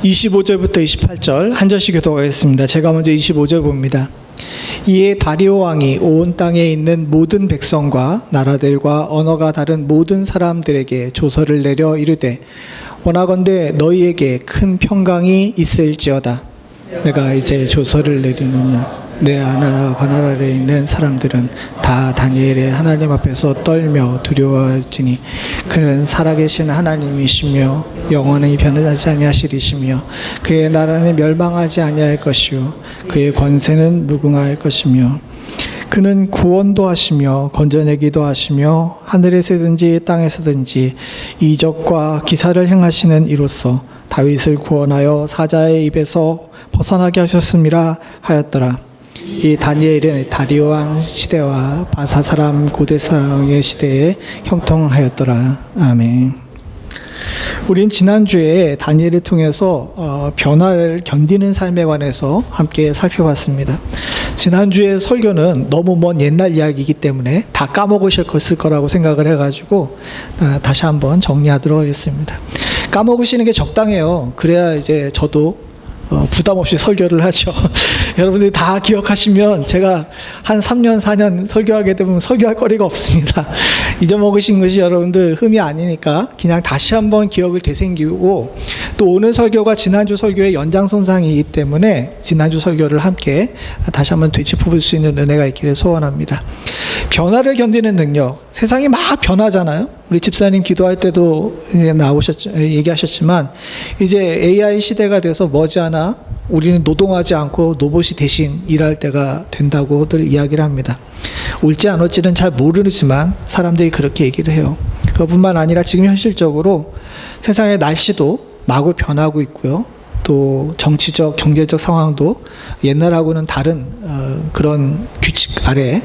25절부터 28절 한 절씩 교독하겠습니다. 제가 먼저 25절 봅니다. 이에 다리오 왕이 온 땅에 있는 모든 백성과 나라들과 언어가 다른 모든 사람들에게 조서를 내려 이르되 원하건대 너희에게 큰 평강이 있을지어다. 내가 이제 조서를 내리느냐. 내 나라 관나라에 있는 사람들은 다 다니엘의 하나님 앞에서 떨며 두려워할지니 그는 살아계신 하나님이시며 영원히 변하지 아니하시리시며 그의 나라는 멸망하지 아니할 것이요 그의 권세는 무궁할 것이며 그는 구원도 하시며 건져내기도 하시며 하늘에서든지 땅에서든지 이적과 기사를 행하시는 이로써 다윗을 구원하여 사자의 입에서 벗어나게 하셨음이라 하였더라. 이 다니엘은 다리오 왕 시대와 바사 사람 고대 사람의 시대에 형통하였더라. 아멘. 우린 지난주에 다니엘을 통해서 변화를 견디는 삶에 관해서 함께 살펴봤습니다. 지난주에 설교는 너무 먼 옛날 이야기이기 때문에 다 까먹으셨을 거라고 생각을 해가지고 다시 한번 정리하도록 하겠습니다. 까먹으시는 게 적당해요. 그래야 이제 저도 부담 없이 설교를 하죠. 여러분들이 다 기억하시면 제가 한 3년, 4년 설교하게 되면 설교할 거리가 없습니다. 잊어먹으신 것이 여러분들 흠이 아니니까 그냥 다시 한번 기억을 되새기고 또 오늘 설교가 지난주 설교의 연장선상이기 때문에 지난주 설교를 함께 다시 한번 되짚어볼 수 있는 은혜가 있기를 소원합니다. 변화를 견디는 능력, 세상이 막 변하잖아요. 우리 집사님 기도할 때도 얘기하셨지만 이제 AI 시대가 돼서 머지않아 우리는 노동하지 않고 로봇이 대신 일할 때가 된다고들 이야기를 합니다. 올지 안 올지는 잘 모르지만 사람들이 그렇게 얘기를 해요. 그뿐만 아니라 지금 현실적으로 세상의 날씨도 마구 변하고 있고요. 또 정치적, 경제적 상황도 옛날하고는 다른 그런 규칙 아래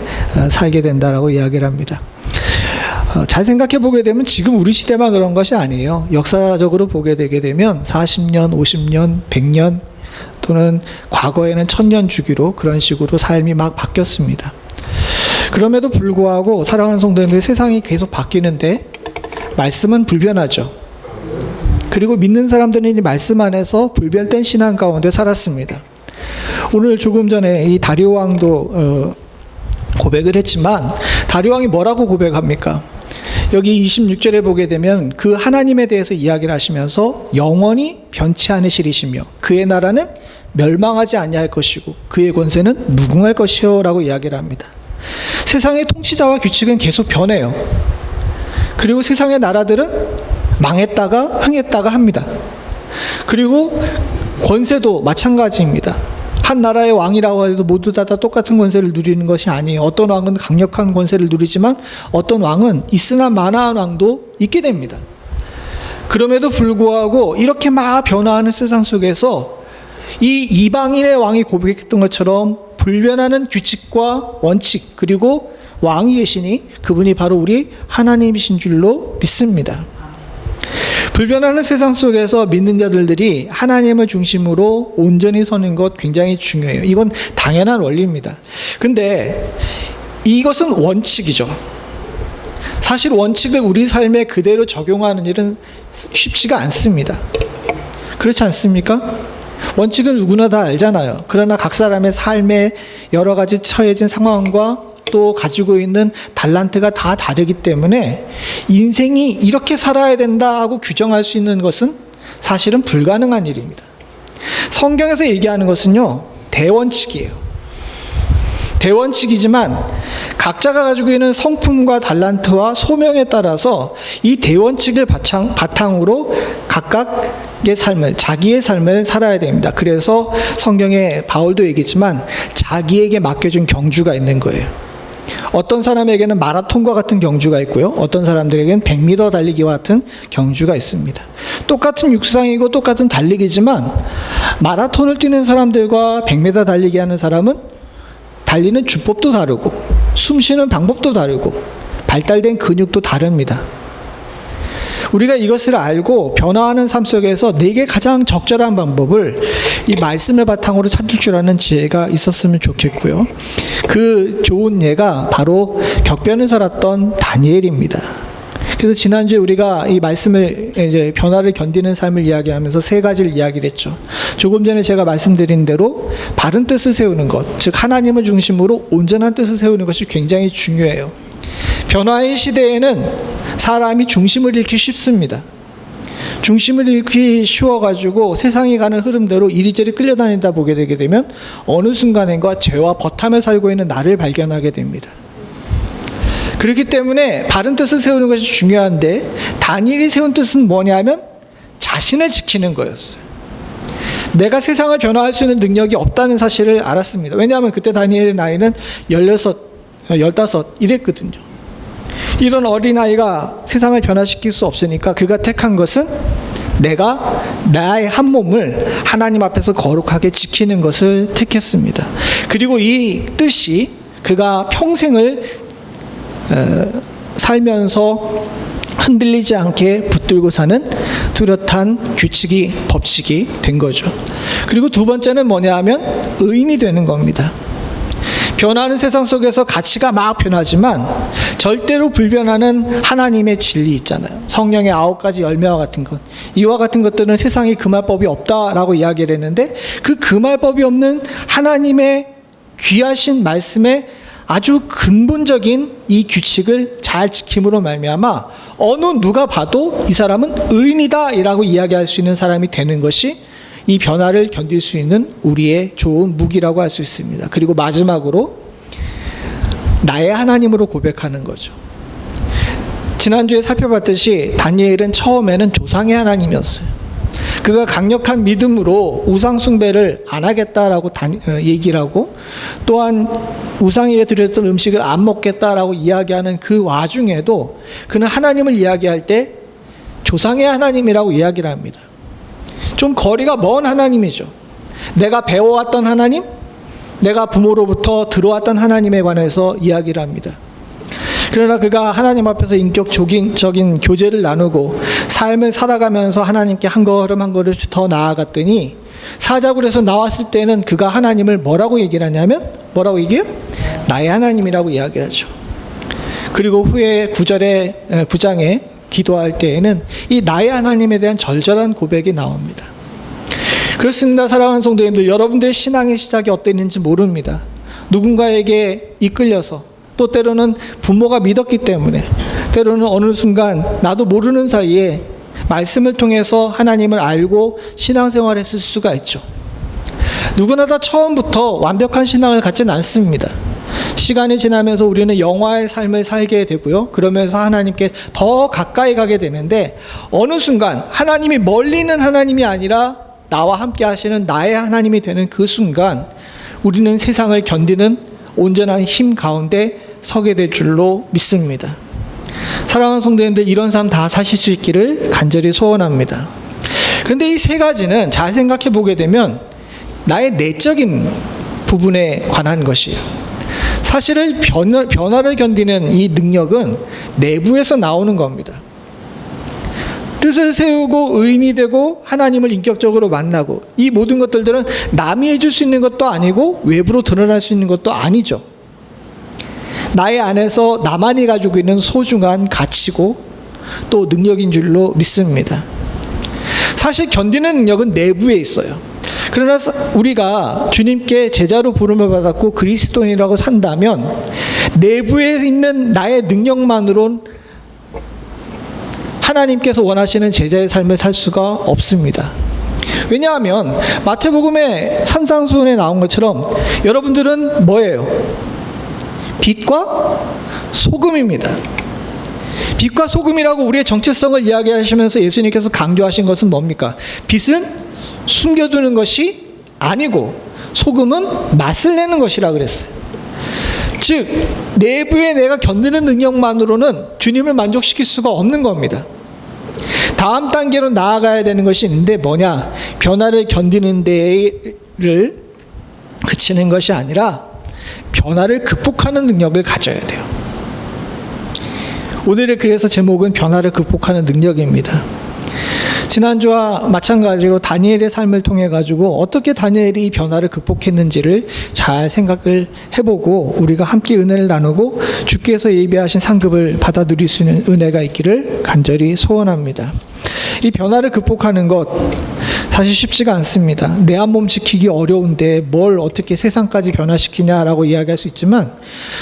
살게 된다라고 이야기를 합니다. 잘 생각해 보게 되면 지금 우리 시대만 그런 것이 아니에요. 역사적으로 보게 되게 되면 40년, 50년, 100년 또는 과거에는 1000년 주기로 그런 식으로 삶이 막 바뀌었습니다. 그럼에도 불구하고 사랑하는 성도님들, 세상이 계속 바뀌는데 말씀은 불변하죠. 그리고 믿는 사람들은 이 말씀 안에서 불변된 신앙 가운데 살았습니다. 오늘 조금 전에 이 다리오 왕도 고백을 했지만 다리오 왕이 뭐라고 고백합니까? 여기 26절에 보게 되면 그 하나님에 대해서 이야기를 하시면서 영원히 변치 않으시리시며 그의 나라는 멸망하지 아니할 것이고 그의 권세는 무궁할 것이요 라고 이야기를 합니다. 세상의 통치자와 규칙은 계속 변해요. 그리고 세상의 나라들은 망했다가 흥했다가 합니다. 그리고 권세도 마찬가지입니다. 한 나라의 왕이라고 해도 모두 다 똑같은 권세를 누리는 것이 아니에요. 어떤 왕은 강력한 권세를 누리지만 어떤 왕은 있으나 마나한 왕도 있게 됩니다. 그럼에도 불구하고 이렇게 막 변화하는 세상 속에서 이 이방인의 왕이 고백했던 것처럼 불변하는 규칙과 원칙 그리고 왕이 계시니 그분이 바로 우리 하나님이신 줄로 믿습니다. 불변하는 세상 속에서 믿는 자들이 하나님을 중심으로 온전히 서는 것 굉장히 중요해요. 이건 당연한 원리입니다. 근데 이것은 원칙이죠. 사실 원칙을 우리 삶에 그대로 적용하는 일은 쉽지가 않습니다. 그렇지 않습니까? 원칙은 누구나 다 알잖아요. 그러나 각 사람의 삶에 여러 가지 처해진 상황과 또 가지고 있는 달란트가 다 다르기 때문에 인생이 이렇게 살아야 된다 하고 규정할 수 있는 것은 사실은 불가능한 일입니다. 성경에서 얘기하는 것은요, 대원칙이에요. 대원칙이지만 각자가 가지고 있는 성품과 달란트와 소명에 따라서 이 대원칙을 바탕으로 각각의 삶을, 자기의 삶을 살아야 됩니다. 그래서 성경에 바울도 얘기했지만 자기에게 맡겨준 경주가 있는 거예요. 어떤 사람에게는 마라톤과 같은 경주가 있고요. 어떤 사람들에게는 100m 달리기와 같은 경주가 있습니다. 똑같은 육상이고 똑같은 달리기지만 마라톤을 뛰는 사람들과 100m 달리기 하는 사람은 달리는 주법도 다르고 숨 쉬는 방법도 다르고 발달된 근육도 다릅니다. 우리가 이것을 알고 변화하는 삶 속에서 내게 가장 적절한 방법을 이 말씀을 바탕으로 찾을 줄 아는 지혜가 있었으면 좋겠고요. 그 좋은 예가 바로 격변을 살았던 다니엘입니다. 그래서 지난주에 우리가 이 말씀을 이제 변화를 견디는 삶을 이야기하면서 세 가지를 이야기를 했죠. 조금 전에 제가 말씀드린 대로 바른 뜻을 세우는 것, 즉 하나님을 중심으로 온전한 뜻을 세우는 것이 굉장히 중요해요. 변화의 시대에는 사람이 중심을 잃기 쉽습니다. 중심을 잃기 쉬워가지고 세상이 가는 흐름대로 이리저리 끌려다니다 보게 되게 되면 어느 순간인가 죄와 버탐에 살고 있는 나를 발견하게 됩니다. 그렇기 때문에 바른 뜻을 세우는 것이 중요한데 다니엘이 세운 뜻은 뭐냐면 자신을 지키는 거였어요. 내가 세상을 변화할 수 있는 능력이 없다는 사실을 알았습니다. 왜냐하면 그때 다니엘의 나이는 16, 15 이랬거든요. 이런 어린아이가 세상을 변화시킬 수 없으니까 그가 택한 것은 내가 나의 한 몸을 하나님 앞에서 거룩하게 지키는 것을 택했습니다. 그리고 이 뜻이 그가 평생을 살면서 흔들리지 않게 붙들고 사는 뚜렷한 규칙이, 법칙이 된 거죠. 그리고 두 번째는 뭐냐 하면 의인이 되는 겁니다. 변하는 세상 속에서 가치가 막 변하지만 절대로 불변하는 하나님의 진리 있잖아요. 성령의 9가지 열매와 같은 것, 이와 같은 것들은 세상에 금할 법이 없다라고 이야기를 했는데 그 금할 법이 없는 하나님의 귀하신 말씀에 아주 근본적인 이 규칙을 잘 지킴으로 말미암아 어느 누가 봐도 이 사람은 의인이다 라고 이야기할 수 있는 사람이 되는 것이 이 변화를 견딜 수 있는 우리의 좋은 무기라고 할 수 있습니다. 그리고 마지막으로 나의 하나님으로 고백하는 거죠. 지난주에 살펴봤듯이 다니엘은 처음에는 조상의 하나님이었어요. 그가 강력한 믿음으로 우상 숭배를 안 하겠다라고 얘기를 하고 또한 우상에게 드렸던 음식을 안 먹겠다라고 이야기하는 그 와중에도 그는 하나님을 이야기할 때 조상의 하나님이라고 이야기를 합니다. 좀 거리가 먼 하나님이죠. 내가 배워왔던 하나님, 내가 부모로부터 들어왔던 하나님에 관해서 이야기를 합니다. 그러나 그가 하나님 앞에서 인격적인 교제를 나누고 삶을 살아가면서 하나님께 한 걸음 한 걸음 더 나아갔더니 사자굴에서 나왔을 때는 그가 하나님을 뭐라고 얘기를 하냐면 뭐라고 얘기해요? 나의 하나님이라고 이야기를 하죠. 그리고 후에 9장에 기도할 때에는 이 나의 하나님에 대한 절절한 고백이 나옵니다. 그렇습니다. 사랑하는 성도님들, 여러분들의 신앙의 시작이 어땠는지 모릅니다. 누군가에게 이끌려서 또 때로는 부모가 믿었기 때문에 때로는 어느 순간 나도 모르는 사이에 말씀을 통해서 하나님을 알고 신앙생활을 했을 수가 있죠. 누구나 다 처음부터 완벽한 신앙을 갖지는 않습니다. 시간이 지나면서 우리는 영화의 삶을 살게 되고요. 그러면서 하나님께 더 가까이 가게 되는데 어느 순간 하나님이 멀리 있는 하나님이 아니라 나와 함께 하시는 나의 하나님이 되는 그 순간 우리는 세상을 견디는 온전한 힘 가운데 서게 될 줄로 믿습니다. 사랑하는 성도님들, 이런 삶 다 사실 수 있기를 간절히 소원합니다. 그런데 이 세 가지는 잘 생각해 보게 되면 나의 내적인 부분에 관한 것이에요. 사실은 변화를 견디는 이 능력은 내부에서 나오는 겁니다. 뜻을 세우고 의인이 되고 하나님을 인격적으로 만나고 이 모든 것들은 남이 해줄 수 있는 것도 아니고 외부로 드러날 수 있는 것도 아니죠. 나의 안에서 나만이 가지고 있는 소중한 가치고 또 능력인 줄로 믿습니다. 사실 견디는 능력은 내부에 있어요. 그러나 우리가 주님께 제자로 부름을 받았고 그리스도인이라고 산다면 내부에 있는 나의 능력만으로는 하나님께서 원하시는 제자의 삶을 살 수가 없습니다. 왜냐하면 마태복음의 산상수훈에 나온 것처럼 여러분들은 뭐예요? 빛과 소금입니다. 빛과 소금이라고 우리의 정체성을 이야기하시면서 예수님께서 강조하신 것은 뭡니까? 빛은 숨겨두는 것이 아니고 소금은 맛을 내는 것이라 그랬어요. 즉 내부에 내가 견디는 능력만으로는 주님을 만족시킬 수가 없는 겁니다. 다음 단계로 나아가야 되는 것이 있는데 뭐냐? 변화를 견디는 데를 그치는 것이 아니라 변화를 극복하는 능력을 가져야 돼요. 오늘의 그래서 제목은 변화를 극복하는 능력입니다. 지난주와 마찬가지로 다니엘의 삶을 통해 가지고 어떻게 다니엘이 이 변화를 극복했는지를 잘 생각을 해보고 우리가 함께 은혜를 나누고 주께서 예비하신 상급을 받아 누릴 수 있는 은혜가 있기를 간절히 소원합니다. 이 변화를 극복하는 것 사실 쉽지가 않습니다. 내 한 몸 지키기 어려운데 뭘 어떻게 세상까지 변화시키냐라고 이야기할 수 있지만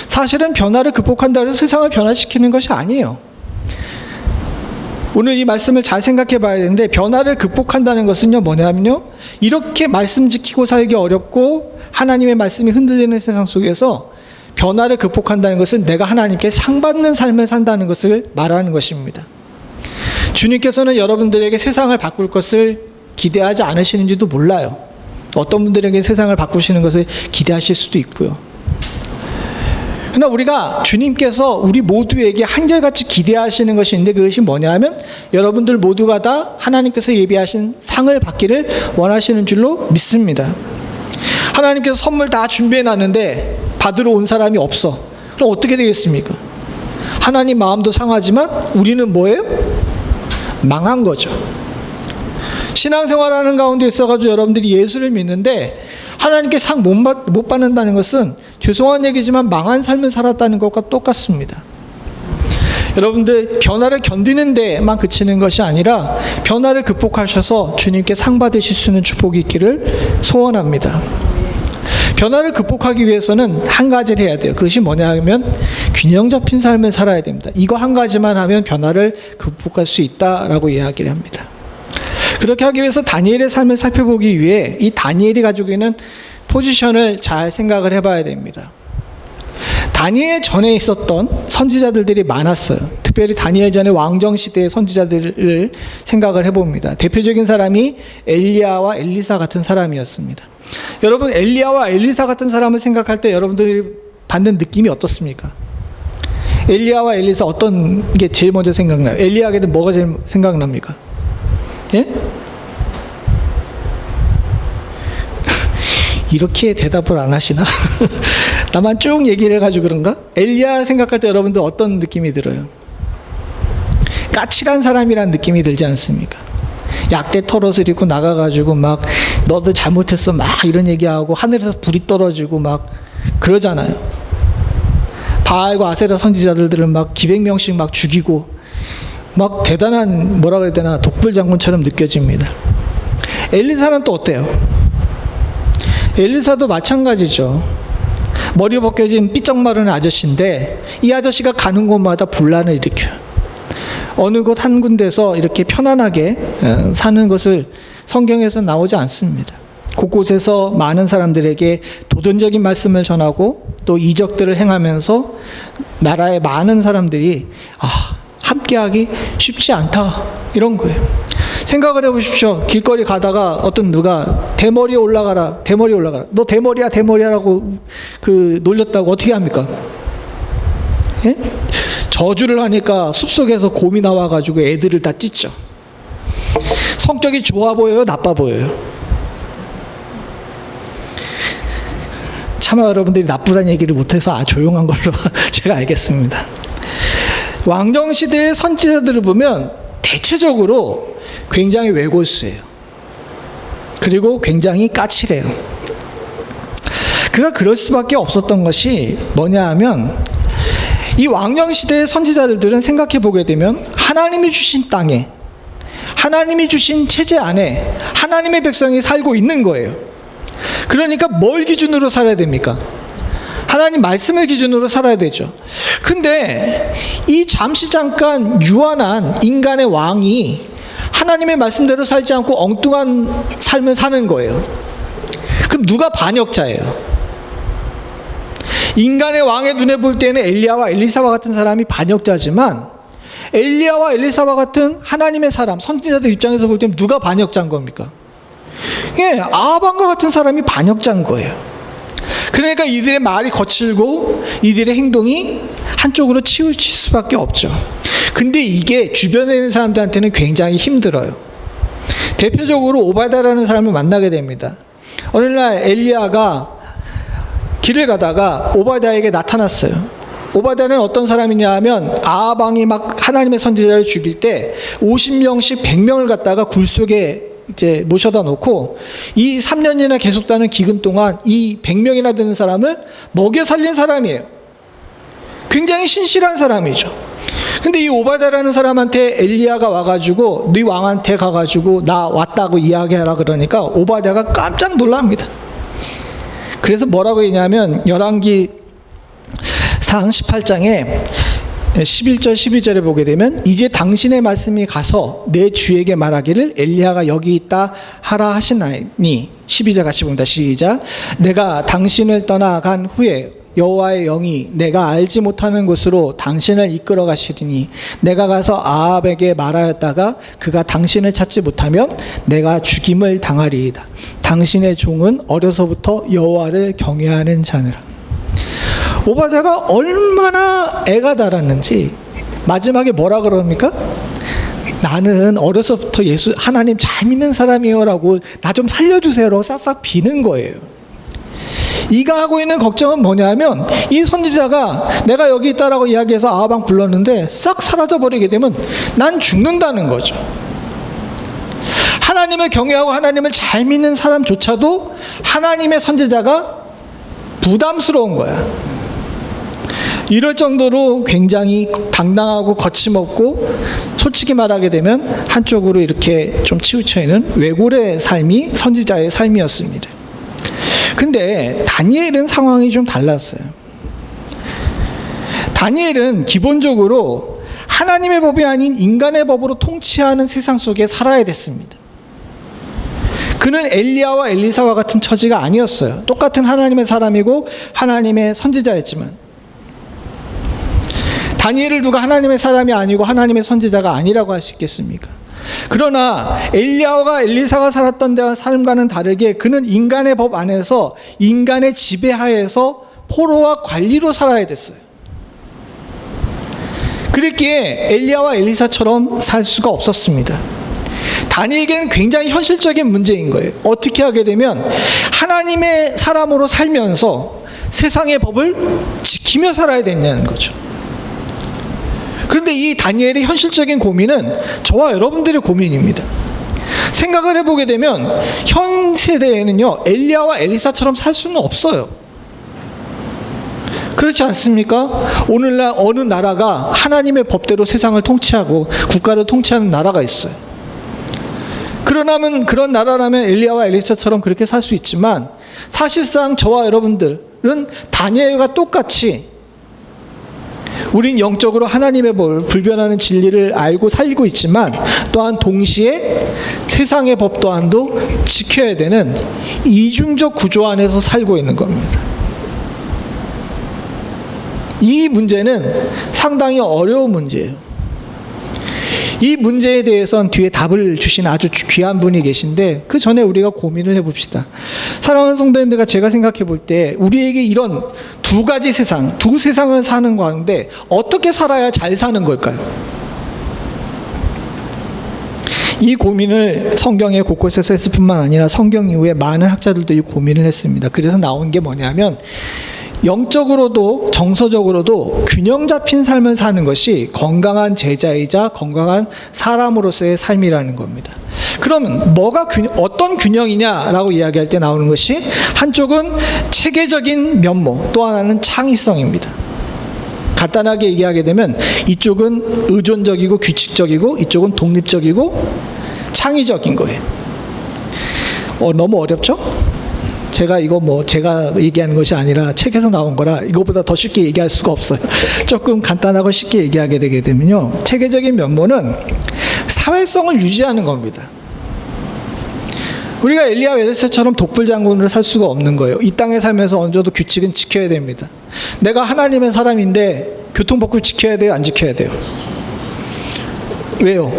사실은 변화를 극복한다고 해서 세상을 변화시키는 것이 아니에요. 오늘 이 말씀을 잘 생각해 봐야 되는데 변화를 극복한다는 것은요 뭐냐면요 이렇게 말씀 지키고 살기 어렵고 하나님의 말씀이 흔들리는 세상 속에서 변화를 극복한다는 것은 내가 하나님께 상받는 삶을 산다는 것을 말하는 것입니다. 주님께서는 여러분들에게 세상을 바꿀 것을 기대하지 않으시는지도 몰라요. 어떤 분들에게 세상을 바꾸시는 것을 기대하실 수도 있고요. 그러나 우리가 주님께서 우리 모두에게 한결같이 기대하시는 것이 있는데 그것이 뭐냐면 여러분들 모두가 다 하나님께서 예비하신 상을 받기를 원하시는 줄로 믿습니다. 하나님께서 선물 다 준비해 놨는데 받으러 온 사람이 없어. 그럼 어떻게 되겠습니까? 하나님 마음도 상하지만 우리는 뭐예요? 망한 거죠. 신앙생활하는 가운데 있어가지고 여러분들이 예수를 믿는데 하나님께 상 못 받는다는 것은 죄송한 얘기지만 망한 삶을 살았다는 것과 똑같습니다. 여러분들 변화를 견디는 데만 그치는 것이 아니라 변화를 극복하셔서 주님께 상 받으실 수 있는 축복이 있기를 소원합니다. 변화를 극복하기 위해서는 한 가지를 해야 돼요. 그것이 뭐냐면 균형 잡힌 삶을 살아야 됩니다. 이거 한 가지만 하면 변화를 극복할 수 있다라고 이야기를 합니다. 그렇게 하기 위해서 다니엘의 삶을 살펴보기 위해 이 다니엘이 가지고 있는 포지션을 잘 생각을 해봐야 됩니다. 다니엘 전에 있었던 선지자들이 많았어요. 특별히 다니엘 전에 왕정 시대의 선지자들을 생각을 해봅니다. 대표적인 사람이 엘리야와 엘리사 같은 사람이었습니다. 여러분 엘리야와 엘리사 같은 사람을 생각할 때 여러분들이 받는 느낌이 어떻습니까? 엘리야와 엘리사 어떤 게 제일 먼저 생각나요? 엘리야에게는 뭐가 제일 생각납니까? 예? 이렇게 대답을 안 하시나? 나만 쭉 얘기를 해가지고 그런가? 엘리야 생각할 때 여러분들 어떤 느낌이 들어요? 까칠한 사람이란 느낌이 들지 않습니까? 약대 털옷을 입고 나가가지고 막 너도 잘못했어 막 이런 얘기하고 하늘에서 불이 떨어지고 막 그러잖아요. 바알과 아세라 선지자들은 막 기백 명씩 막 죽이고 막 대단한 뭐라 그래야 되나 독불 장군처럼 느껴집니다. 엘리사는 또 어때요? 엘리사도 마찬가지죠. 머리 벗겨진 삐쩍 마른 아저씨인데 이 아저씨가 가는 곳마다 분란을 일으켜요. 어느 곳 한 군데서 이렇게 편안하게 사는 것을 성경에서 나오지 않습니다. 곳곳에서 많은 사람들에게 도전적인 말씀을 전하고 또 이적들을 행하면서 나라의 많은 사람들이 함께하기 쉽지 않다 이런 거예요. 생각을 해보십시오. 길거리 가다가 어떤 누가 대머리에 올라가라 너 대머리야라고 놀렸다고 어떻게 합니까? 예? 저주를 하니까 숲속에서 곰이 나와가지고 애들을 다 찢죠. 성격이 좋아 보여요? 나빠 보여요? 차마 여러분들이 나쁘다는 얘기를 못해서 조용한 걸로 제가 알겠습니다. 왕정시대의 선지자들을 보면 대체적으로 굉장히 외골수예요. 그리고 굉장히 까칠해요. 그가 그럴 수밖에 없었던 것이 뭐냐 하면 이 왕정시대의 선지자들은 생각해 보게 되면 하나님이 주신 땅에 하나님이 주신 체제 안에 하나님의 백성이 살고 있는 거예요. 그러니까 뭘 기준으로 살아야 됩니까? 하나님 말씀을 기준으로 살아야 되죠. 근데 이 잠시 잠깐 유한한 인간의 왕이 하나님의 말씀대로 살지 않고 엉뚱한 삶을 사는 거예요. 그럼 누가 반역자예요? 인간의 왕의 눈에 볼 때는 엘리야와 엘리사와 같은 사람이 반역자지만 엘리야와 엘리사와 같은 하나님의 사람, 선지자들 입장에서 볼 때는 누가 반역자인 겁니까? 예, 아합과 같은 사람이 반역자인 거예요. 그러니까 이들의 말이 거칠고 이들의 행동이 한쪽으로 치우칠 수밖에 없죠. 근데 이게 주변에 있는 사람들한테는 굉장히 힘들어요. 대표적으로 오바다라는 사람을 만나게 됩니다. 어느 날 엘리야가 길을 가다가 오바다에게 나타났어요. 오바댜는 어떤 사람이냐 하면 아합 왕이 막 하나님의 선지자를 죽일 때 50명씩 100명을 갖다가 굴 속에 이제 모셔다 놓고 이 3년이나 계속되는 기근 동안 이 100명이나 되는 사람을 먹여 살린 사람이에요. 굉장히 신실한 사람이죠. 근데 이 오바댜라는 사람한테 엘리야가 와가지고 네 왕한테 가가지고 나 왔다고 이야기하라 그러니까 오바댜가 깜짝 놀랍니다. 그래서 뭐라고 했냐면 열왕기상 18장에 11절 12절에 보게 되면 이제 당신의 말씀이 가서 내 주에게 말하기를 엘리야가 여기 있다 하라 하시나니 12절 같이 봅니다. 시작. 내가 당신을 떠나간 후에 여호와의 영이 내가 알지 못하는 곳으로 당신을 이끌어 가시리니 내가 가서 아합에게 말하였다가 그가 당신을 찾지 못하면 내가 죽임을 당하리이다. 당신의 종은 어려서부터 여호와를 경외하는 자니라. 오바댜가 얼마나 애가 달았는지 마지막에 뭐라 그럽니까? 나는 어려서부터 하나님 잘 믿는 사람이요라고 나 좀 살려주세요라고 싹싹 비는 거예요. 이가 하고 있는 걱정은 뭐냐면 이 선지자가 내가 여기 있다라고 이야기해서 아합왕 불렀는데 싹 사라져버리게 되면 난 죽는다는 거죠. 하나님을 경외하고 하나님을 잘 믿는 사람조차도 하나님의 선지자가 부담스러운 거야. 이럴 정도로 굉장히 당당하고 거침없고 솔직히 말하게 되면 한쪽으로 이렇게 좀 치우쳐 있는 외골의 삶이 선지자의 삶이었습니다. 근데 다니엘은 상황이 좀 달랐어요. 다니엘은 기본적으로 하나님의 법이 아닌 인간의 법으로 통치하는 세상 속에 살아야 됐습니다. 그는 엘리야와 엘리사와 같은 처지가 아니었어요. 똑같은 하나님의 사람이고 하나님의 선지자였지만 다니엘을 누가 하나님의 사람이 아니고 하나님의 선지자가 아니라고 할 수 있겠습니까? 그러나 엘리야와 엘리사가 살았던 데와 삶과는 다르게 그는 인간의 법 안에서 인간의 지배하에서 포로와 관리로 살아야 됐어요. 그랬기에 엘리야와 엘리사처럼 살 수가 없었습니다. 다니엘에게는 굉장히 현실적인 문제인 거예요. 어떻게 하게 되면 하나님의 사람으로 살면서 세상의 법을 지키며 살아야 되냐는 거죠. 그런데 이 다니엘의 현실적인 고민은 저와 여러분들의 고민입니다. 생각을 해보게 되면 현 세대에는요 엘리야와 엘리사처럼 살 수는 없어요. 그렇지 않습니까? 오늘날 어느 나라가 하나님의 법대로 세상을 통치하고 국가를 통치하는 나라가 있어요. 그런 나라라면 엘리야와 엘리사처럼 그렇게 살 수 있지만 사실상 저와 여러분들은 다니엘과 똑같이 우린 영적으로 하나님의 법을 불변하는 진리를 알고 살고 있지만 또한 동시에 세상의 법 또한도 지켜야 되는 이중적 구조 안에서 살고 있는 겁니다. 이 문제는 상당히 어려운 문제예요. 이 문제에 대해서는 뒤에 답을 주신 아주 귀한 분이 계신데 그 전에 우리가 고민을 해봅시다. 사랑하는 성도님들과 제가 생각해 볼 때 우리에게 이런 두 가지 세상, 두 세상을 사는 가운데 어떻게 살아야 잘 사는 걸까요? 이 고민을 성경의 곳곳에서 했을 뿐만 아니라 성경 이후에 많은 학자들도 이 고민을 했습니다. 그래서 나온 게 뭐냐면 영적으로도 정서적으로도 균형 잡힌 삶을 사는 것이 건강한 제자이자 건강한 사람으로서의 삶이라는 겁니다. 그러면 어떤 균형이냐라고 이야기할 때 나오는 것이 한쪽은 체계적인 면모, 또 하나는 창의성입니다. 간단하게 얘기하게 되면 이쪽은 의존적이고 규칙적이고 이쪽은 독립적이고 창의적인 거예요. 너무 어렵죠? 제가 제가 얘기하는 것이 아니라 책에서 나온 거라 이거보다 더 쉽게 얘기할 수가 없어요. 조금 간단하고 쉽게 얘기하게 되게 되면요. 체계적인 면모는 사회성을 유지하는 겁니다. 우리가 엘리야 엘리사처럼 독불장군으로 살 수가 없는 거예요. 이 땅에 살면서 어느 정도 규칙은 지켜야 됩니다. 내가 하나님의 사람인데 교통법규 지켜야 돼요? 안 지켜야 돼요? 왜요?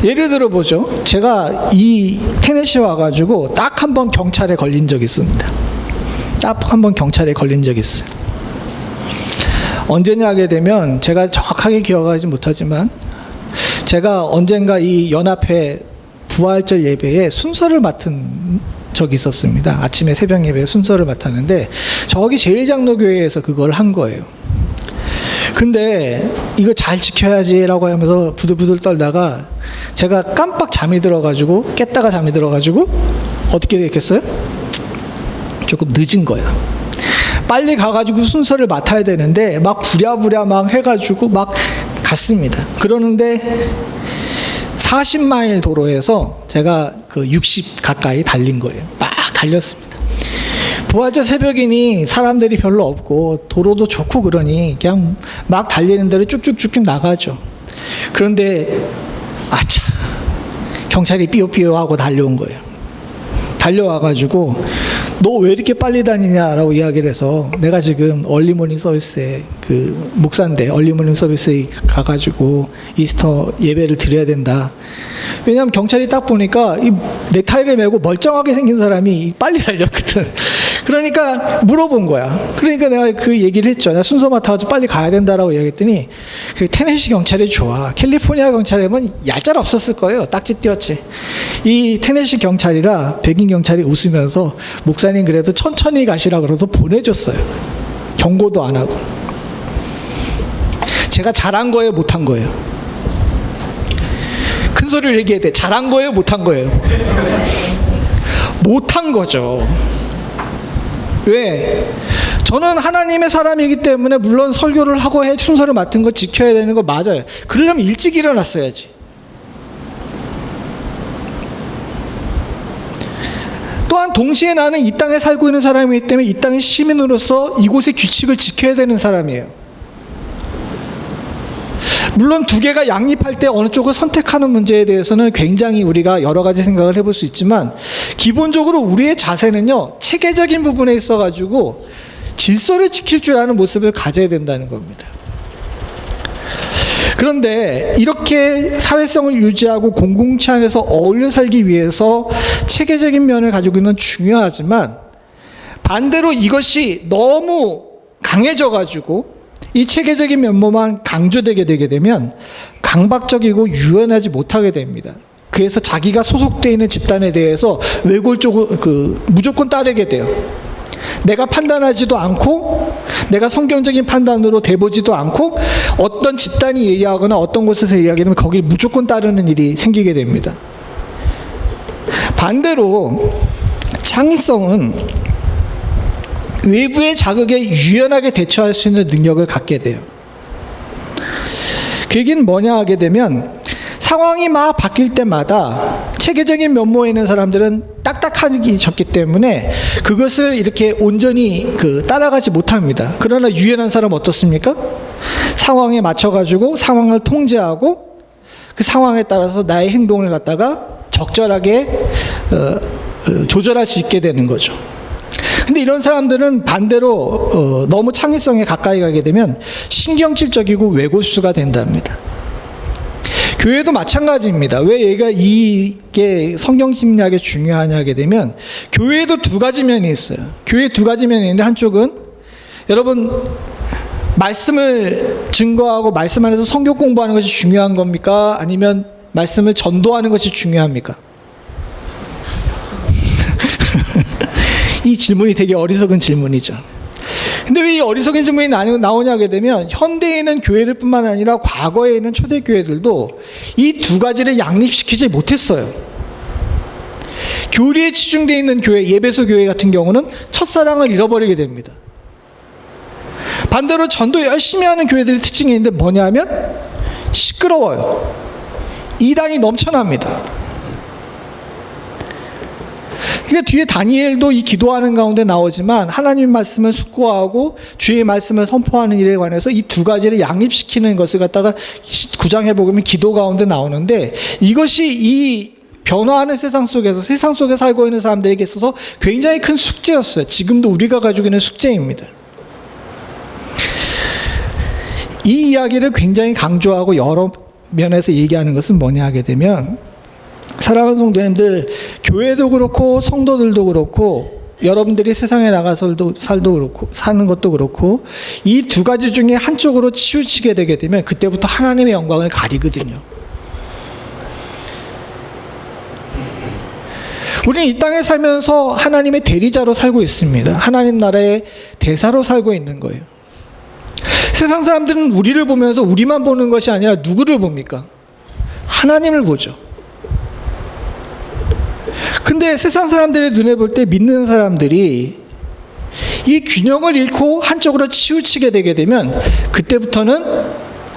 예를 들어 보죠. 제가 이 테네시에 와가지고 딱 한 번 경찰에 걸린 적이 있습니다. 딱 한 번 경찰에 걸린 적이 있어요. 언제냐 하게 되면 제가 정확하게 기억하지 못하지만 제가 언젠가 이 연합회 부활절 예배에 순서를 맡은 적이 있었습니다. 아침에 새벽 예배 순서를 맡았는데 저기 제1장로교회에서 그걸 한 거예요. 근데 이거 잘 지켜야지라고 하면서 부들부들 떨다가 제가 깜빡 잠이 들어가지고 깼다가 잠이 들어가지고 어떻게 됐겠어요? 조금 늦은 거야. 빨리 가가지고 순서를 맡아야 되는데 막 부랴부랴 막 해가지고 막 갔습니다. 그러는데 40마일 도로에서 제가 그 60 가까이 달린 거예요. 막 달렸습니다. 부활절 새벽이니 사람들이 별로 없고 도로도 좋고 그러니 그냥 막 달리는 대로 쭉쭉쭉쭉 나가죠. 그런데 아차, 경찰이 삐요삐요하고 달려온 거예요. 달려와가지고 너 왜 이렇게 빨리 다니냐라고 이야기를 해서 내가 지금 얼리모닝 서비스에 그 목사인데 얼리모닝 서비스에 가가지고 이스터 예배를 드려야 된다. 왜냐하면 경찰이 딱 보니까 이 넥타이를 메고 멀쩡하게 생긴 사람이 빨리 달렸거든. 그러니까 물어본 거야. 그러니까 내가 그 얘기를 했죠. 내가 순서 맡아가지고 빨리 가야 된다라고 얘기했더니 그 테네시 경찰이 좋아. 캘리포니아 경찰이면 얄짤 없었을 거예요. 딱지 띄었지. 이 테네시 경찰이라 백인 경찰이 웃으면서 목사님 그래도 천천히 가시라 그래서 보내줬어요. 경고도 안 하고. 제가 잘한 거예요, 못한 거예요? 큰 소리를 얘기해야 돼. 잘한 거예요, 못한 거예요? 못한 거죠. 왜? 저는 하나님의 사람이기 때문에 물론 설교를 하고 순서를 맡은 거 지켜야 되는 거 맞아요. 그러려면 일찍 일어났어야지. 또한 동시에 나는 이 땅에 살고 있는 사람이기 때문에 이 땅의 시민으로서 이곳의 규칙을 지켜야 되는 사람이에요. 물론 두 개가 양립할 때 어느 쪽을 선택하는 문제에 대해서는 굉장히 우리가 여러 가지 생각을 해볼 수 있지만 기본적으로 우리의 자세는요, 체계적인 부분에 있어가지고 질서를 지킬 줄 아는 모습을 가져야 된다는 겁니다. 그런데 이렇게 사회성을 유지하고 공동체 안에서 어울려 살기 위해서 체계적인 면을 가지고 있는 건 중요하지만 반대로 이것이 너무 강해져가지고 이 체계적인 면모만 강조되게 되게 되면 강박적이고 유연하지 못하게 됩니다. 그래서 자기가 소속되어 있는 집단에 대해서 외골적으로 무조건 따르게 돼요. 내가 판단하지도 않고 내가 성경적인 판단으로 대보지도 않고 어떤 집단이 얘기하거나 어떤 곳에서 이야기하면 거기를 무조건 따르는 일이 생기게 됩니다. 반대로 창의성은 외부의 자극에 유연하게 대처할 수 있는 능력을 갖게 돼요. 그 얘기는 뭐냐 하게 되면 상황이 막 바뀔 때마다 체계적인 면모에 있는 사람들은 딱딱하기 적기 때문에 그것을 이렇게 온전히 따라가지 못합니다. 그러나 유연한 사람은 어떻습니까? 상황에 맞춰가지고 상황을 통제하고 그 상황에 따라서 나의 행동을 갖다가 적절하게 조절할 수 있게 되는 거죠. 근데 이런 사람들은 반대로 너무 창의성에 가까이 가게 되면 신경질적이고 외골수가 된답니다. 교회도 마찬가지입니다. 왜 얘가 이게 성경 심리학에 중요하냐 하게 되면 교회에도 두 가지 면이 있어요. 교회에 두 가지 면이 있는데 한쪽은 여러분 말씀을 증거하고 말씀 안에서 성경 공부하는 것이 중요한 겁니까? 아니면 말씀을 전도하는 것이 중요합니까? 이 질문이 되게 어리석은 질문이죠. 근데 왜 이 어리석은 질문이 나오냐 하게 되면 현대에 있는 교회들뿐만 아니라 과거에 있는 초대교회들도 이 두 가지를 양립시키지 못했어요. 교리에 치중되어 있는 교회, 예배소 교회 같은 경우는 첫사랑을 잃어버리게 됩니다. 반대로 전도 열심히 하는 교회들의 특징이 있는데 뭐냐면 시끄러워요. 이단이 넘쳐납니다. 그러니까 뒤에 다니엘도 이 기도하는 가운데 나오지만 하나님 말씀을 숙고하고 주의 말씀을 선포하는 일에 관해서 이 두 가지를 양립시키는 것을 갖다가 9장에 보면 기도 가운데 나오는데 이것이 이 변화하는 세상 속에서 세상 속에 살고 있는 사람들에게 있어서 굉장히 큰 숙제였어요. 지금도 우리가 가지고 있는 숙제입니다. 이 이야기를 굉장히 강조하고 여러 면에서 얘기하는 것은 뭐냐 하게 되면 사랑하는 성도님들, 교회도 그렇고 성도들도 그렇고 여러분들이 세상에 나가서도 살도 그렇고 사는 것도 그렇고 이 두 가지 중에 한쪽으로 치우치게 되게 되면 그때부터 하나님의 영광을 가리거든요. 우리는 이 땅에 살면서 하나님의 대리자로 살고 있습니다. 하나님 나라의 대사로 살고 있는 거예요. 세상 사람들은 우리를 보면서 우리만 보는 것이 아니라 누구를 봅니까? 하나님을 보죠. 근데 세상 사람들의 눈에 볼 때 믿는 사람들이 이 균형을 잃고 한쪽으로 치우치게 되게 되면 그때부터는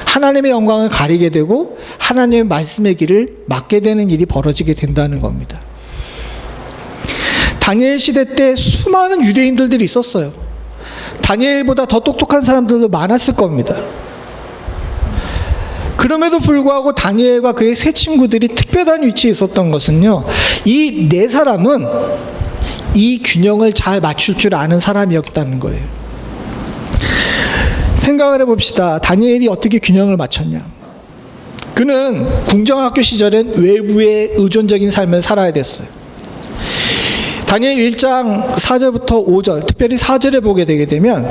하나님의 영광을 가리게 되고 하나님의 말씀의 길을 막게 되는 일이 벌어지게 된다는 겁니다. 다니엘 시대 때 수많은 유대인들이 있었어요. 다니엘보다 더 똑똑한 사람들도 많았을 겁니다. 그럼에도 불구하고 다니엘과 그의 세 친구들이 특별한 위치에 있었던 것은요, 이 네 사람은 이 균형을 잘 맞출 줄 아는 사람이었다는 거예요. 생각을 해봅시다. 다니엘이 어떻게 균형을 맞췄냐? 그는 궁정학교 시절엔 외부의 의존적인 삶을 살아야 됐어요. 다니엘 1장 4절부터 5절, 특별히 4절에 보게 되게 되면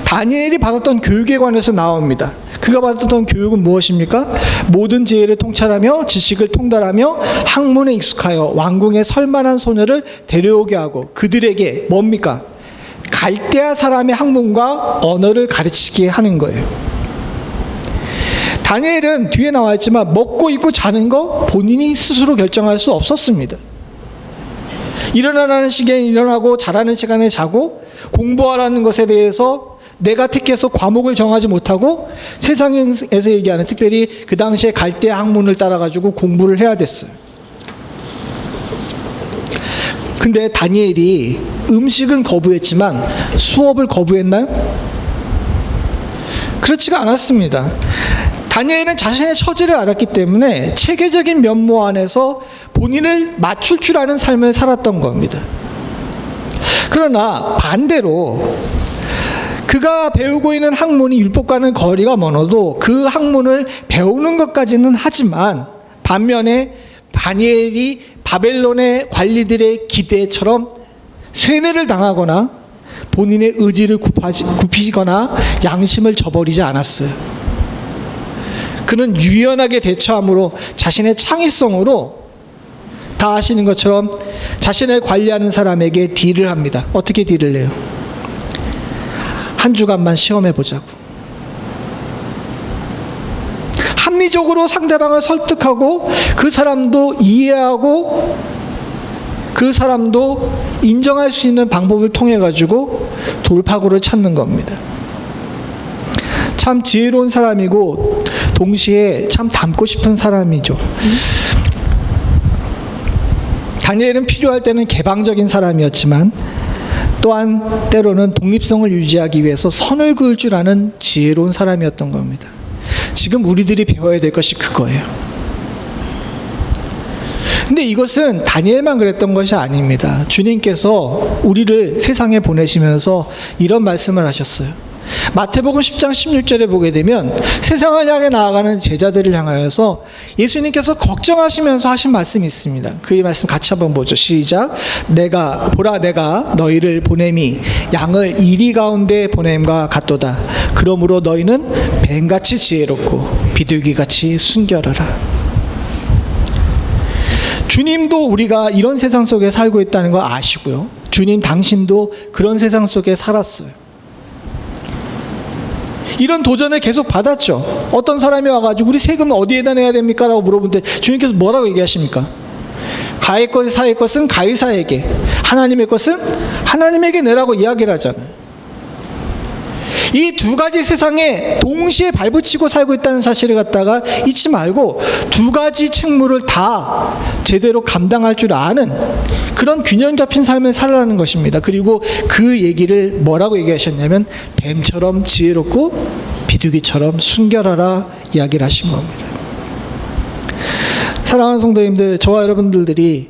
다니엘이 받았던 교육에 관해서 나옵니다. 그가 받았던 교육은 무엇입니까? 모든 지혜를 통찰하며 지식을 통달하며 학문에 익숙하여 왕궁에 설만한 소녀를 데려오게 하고 그들에게 뭡니까? 갈대아 사람의 학문과 언어를 가르치게 하는 거예요. 다니엘은 뒤에 나와 있지만 먹고 입고 자는 거 본인이 스스로 결정할 수 없었습니다. 일어나라는 시간에 일어나고 자라는 시간에 자고 공부하라는 것에 대해서 내가 택해서 과목을 정하지 못하고 세상에서 얘기하는 특별히 그 당시에 갈대아 학문을 따라가지고 공부를 해야 됐어요. 근데 다니엘이 음식은 거부했지만 수업을 거부했나요? 그렇지가 않았습니다. 다니엘은 자신의 처지를 알았기 때문에 체계적인 면모 안에서 본인을 맞출 줄 아는 삶을 살았던 겁니다. 그러나 반대로 그가 배우고 있는 학문이 율법과는 거리가 멀어도 그 학문을 배우는 것까지는 하지만 반면에 다니엘이 바벨론의 관리들의 기대처럼 쇠뇌를 당하거나 본인의 의지를 굽히거나 양심을 저버리지 않았어요. 그는 유연하게 대처함으로 자신의 창의성으로 다 아시는 것처럼 자신을 관리하는 사람에게 딜을 합니다. 어떻게 딜을 해요? 한 주간만 시험해 보자고. 합리적으로 상대방을 설득하고 그 사람도 이해하고 그 사람도 인정할 수 있는 방법을 통해 가지고 돌파구를 찾는 겁니다. 참 지혜로운 사람이고 동시에 참 닮고 싶은 사람이죠. 다니엘은 필요할 때는 개방적인 사람이었지만 또한 때로는 독립성을 유지하기 위해서 선을 그을 줄 아는 지혜로운 사람이었던 겁니다. 지금 우리들이 배워야 될 것이 그거예요. 근데 이것은 다니엘만 그랬던 것이 아닙니다. 주님께서 우리를 세상에 보내시면서 이런 말씀을 하셨어요. 마태복음 10장 16절에 보게 되면 세상을 향해 나아가는 제자들을 향하여서 예수님께서 걱정하시면서 하신 말씀이 있습니다. 그 말씀 같이 한번 보죠. 시작. 내가 너희를 보냄이 양을 이리 가운데 보냄과 같도다. 그러므로 너희는 뱀같이 지혜롭고 비둘기같이 순결하라. 주님도 우리가 이런 세상 속에 살고 있다는 걸 아시고요. 주님 당신도 그런 세상 속에 살았어요. 이런 도전을 계속 받았죠. 어떤 사람이 와가지고 우리 세금 어디에다 내야 됩니까? 라고 물어보는데 주님께서 뭐라고 얘기하십니까? 가의 사의 것은 가이사에게, 하나님의 것은 하나님에게 내라고 이야기를 하잖아요. 이 두 가지 세상에 동시에 발붙이고 살고 있다는 사실을 갖다가 잊지 말고 두 가지 책무를 다 제대로 감당할 줄 아는 그런 균형 잡힌 삶을 살아가는 것입니다. 그리고 그 얘기를 뭐라고 얘기하셨냐면 뱀처럼 지혜롭고 비둘기처럼 순결하라 이야기를 하신 겁니다. 사랑하는 성도님들, 저와 여러분들이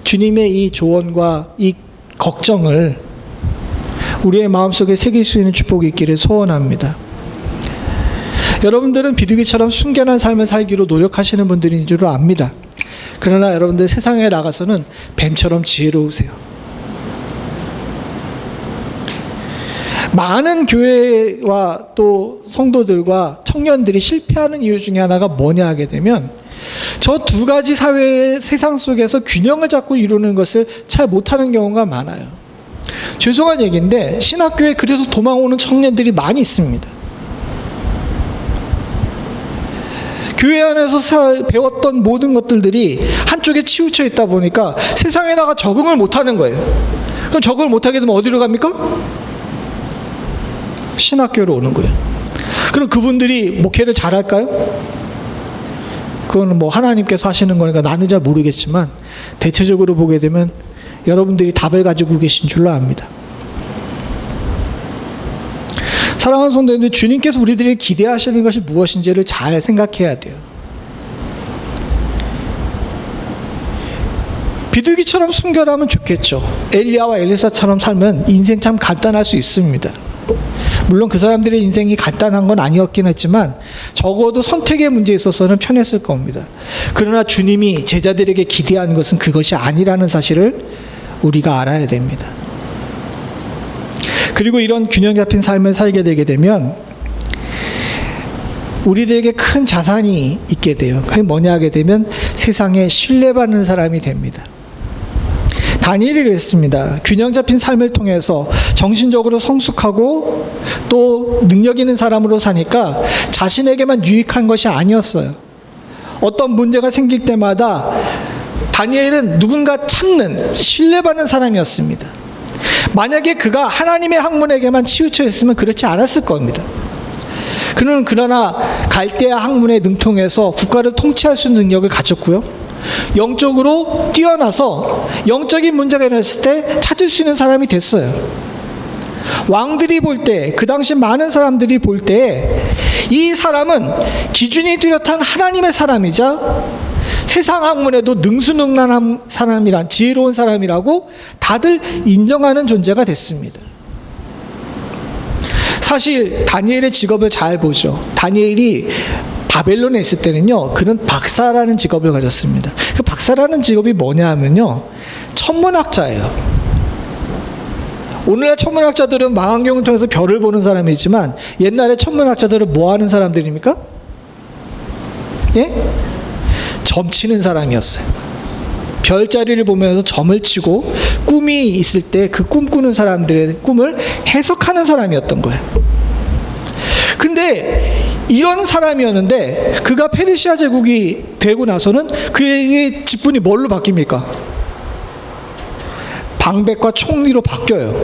주님의 이 조언과 이 걱정을 우리의 마음속에 새길 수 있는 축복이 있기를 소원합니다. 여러분들은 비둘기처럼 순결한 삶을 살기로 노력하시는 분들인 줄 압니다. 그러나 여러분들 세상에 나가서는 뱀처럼 지혜로우세요. 많은 교회와 또 성도들과 청년들이 실패하는 이유 중에 하나가 뭐냐 하게 되면 저 두 가지 사회의 세상 속에서 균형을 잡고 이루는 것을 잘 못하는 경우가 많아요. 죄송한 얘기인데 신학교에 그래서 도망 오는 청년들이 많이 있습니다. 교회 안에서 배웠던 모든 것들이 한쪽에 치우쳐 있다 보니까 세상에다가 적응을 못하는 거예요. 그럼 적응을 못하게 되면 어디로 갑니까? 신학교로 오는 거예요. 그럼 그분들이 목회를 잘할까요? 그거는 뭐 하나님께서 하시는 거니까 나는 잘 모르겠지만 대체적으로 보게 되면 여러분들이 답을 가지고 계신 줄로 압니다. 사랑하는 성도님들, 주님께서 우리들에게 기대하시는 것이 무엇인지를 잘 생각해야 돼요. 비둘기처럼 순결하면 좋겠죠. 엘리야와 엘리사처럼 살면 인생 참 간단할 수 있습니다. 물론 그 사람들의 인생이 간단한 건 아니었긴 했지만 적어도 선택의 문제에 있어서는 편했을 겁니다. 그러나 주님이 제자들에게 기대하는 것은 그것이 아니라는 사실을 우리가 알아야 됩니다. 그리고 이런 균형 잡힌 삶을 살게 되게 되면 우리들에게 큰 자산이 있게 돼요. 그게 뭐냐 하게 되면 세상에 신뢰받는 사람이 됩니다. 다니엘이 그랬습니다. 균형 잡힌 삶을 통해서 정신적으로 성숙하고 또 능력 있는 사람으로 사니까 자신에게만 유익한 것이 아니었어요. 어떤 문제가 생길 때마다 다니엘은 누군가 찾는 신뢰받는 사람이었습니다. 만약에 그가 하나님의 학문에게만 치우쳐 있으면 그렇지 않았을 겁니다. 그는 그러나 갈대아 학문에 능통해서 국가를 통치할 수 있는 능력을 가졌고요. 영적으로 뛰어나서 영적인 문제가 일어났을 때 찾을 수 있는 사람이 됐어요. 왕들이 볼 때, 그 당시 많은 사람들이 볼 때 이 사람은 기준이 뚜렷한 하나님의 사람이자 세상 학문에도 능수능란한 사람이란, 지혜로운 사람이라고 다들 인정하는 존재가 됐습니다. 사실 다니엘의 직업을 잘 보죠. 다니엘이 바벨론에 있을 때는요, 그는 박사라는 직업을 가졌습니다. 그 박사라는 직업이 뭐냐 하면요, 천문학자예요. 오늘날 천문학자들은 망원경을 통해서 별을 보는 사람이지만 옛날에 천문학자들은 뭐 하는 사람들입니까? 예? 점 치는 사람이었어요. 별자리를 보면서 점을 치고 꿈이 있을 때 그 꿈꾸는 사람들의 꿈을 해석하는 사람이었던 거예요. 근데 이런 사람이었는데 그가 페르시아 제국이 되고 나서는 그의 직분이 뭘로 바뀝니까? 방백과 총리로 바뀌어요.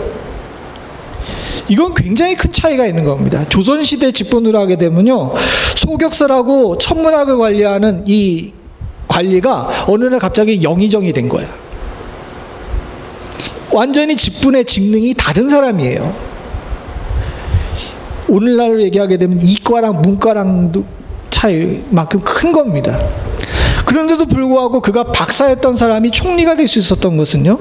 이건 굉장히 큰 차이가 있는 겁니다. 조선시대 직분으로 하게 되면요, 소격서라고 천문학을 관리하는 이 관리가 어느 날 갑자기 영의정이 된 거야. 완전히 직분의 직능이 다른 사람이에요. 오늘날로 얘기하게 되면 이과랑 문과랑도 차이만큼 큰 겁니다. 그런데도 불구하고 그가 박사였던 사람이 총리가 될 수 있었던 것은요,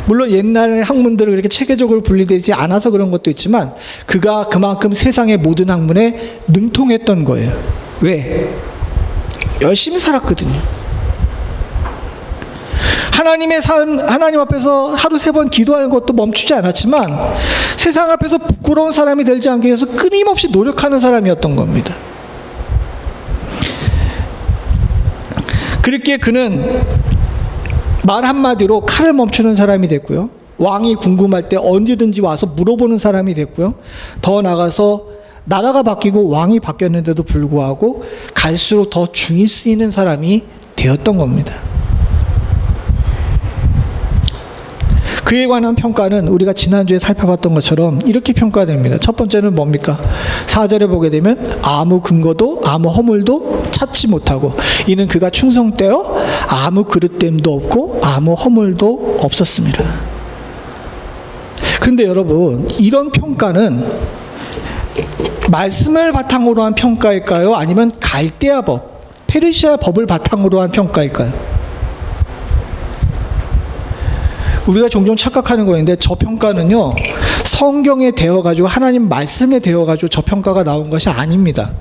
물론 옛날의 학문들을 그렇게 체계적으로 분리되지 않아서 그런 것도 있지만 그가 그만큼 세상의 모든 학문에 능통했던 거예요. 왜? 열심히 살았거든요. 하나님의 삶, 하나님 앞에서 하루 3번 기도하는 것도 멈추지 않았지만 세상 앞에서 부끄러운 사람이 되지 않기 위해서 끊임없이 노력하는 사람이었던 겁니다. 그렇게 그는 말 한마디로 칼을 멈추는 사람이 됐고요. 왕이 궁금할 때 언제든지 와서 물어보는 사람이 됐고요. 더 나아가서 나라가 바뀌고 왕이 바뀌었는데도 불구하고 갈수록 더 중히 쓰이는 사람이 되었던 겁니다. 그에 관한 평가는 우리가 지난주에 살펴봤던 것처럼 이렇게 평가됩니다. 첫 번째는 뭡니까? 4절에 보게 되면 아무 근거도 아무 허물도 찾지 못하고 이는 그가 충성되어 아무 그릇됨도 없고 아무 허물도 없었습니다. 그런데 여러분, 이런 평가는 말씀을 바탕으로 한 평가일까요? 아니면 갈대아 법, 페르시아 법을 바탕으로 한 평가일까요? 우리가 종종 착각하는 거인데 저 평가는요, 성경에 대어가지고 하나님 말씀에 대어가지고 저 평가가 나온 것이 아닙니다.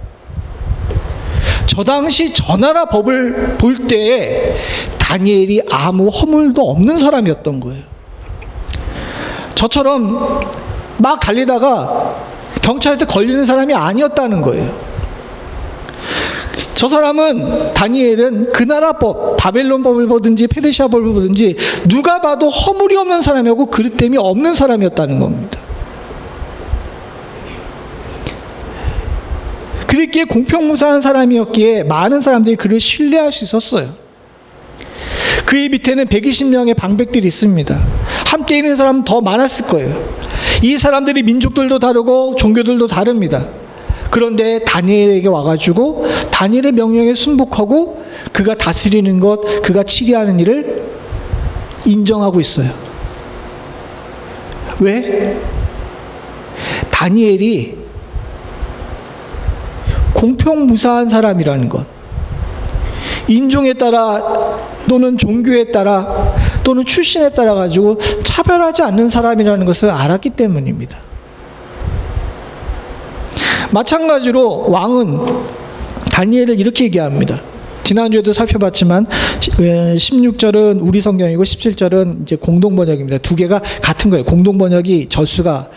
저 당시 저 나라 법을 볼 때에 다니엘이 아무 허물도 없는 사람이었던 거예요. 저처럼 막 달리다가 경찰한테 걸리는 사람이 아니었다는 거예요. 저 사람은 다니엘은 그 나라 법, 바벨론법을 보든지 페르시아법을 보든지 누가 봐도 허물이 없는 사람이었고 그릇됨이 없는 사람이었다는 겁니다. 그랬기에 공평무사한 사람이었기에 많은 사람들이 그를 신뢰할 수 있었어요. 그의 밑에는 120명의 방백들이 있습니다. 함께 있는 사람은 더 많았을 거예요. 이 사람들이 민족들도 다르고 종교들도 다릅니다. 그런데 다니엘에게 와가지고 다니엘의 명령에 순복하고 그가 다스리는 것, 그가 치리하는 일을 인정하고 있어요. 왜? 다니엘이 공평무사한 사람이라는 것, 인종에 따라 또는 종교에 따라 또는 출신에 따라 가지고 차별하지 않는 사람이라는 것을 알았기 때문입니다. 마찬가지로 왕은 다니엘을 이렇게 얘기합니다. 지난주에도 살펴봤지만 16절은 우리 성경이고 17절은 이제 공동 번역입니다. 두 개가 같은 거예요. 공동 번역이 저수가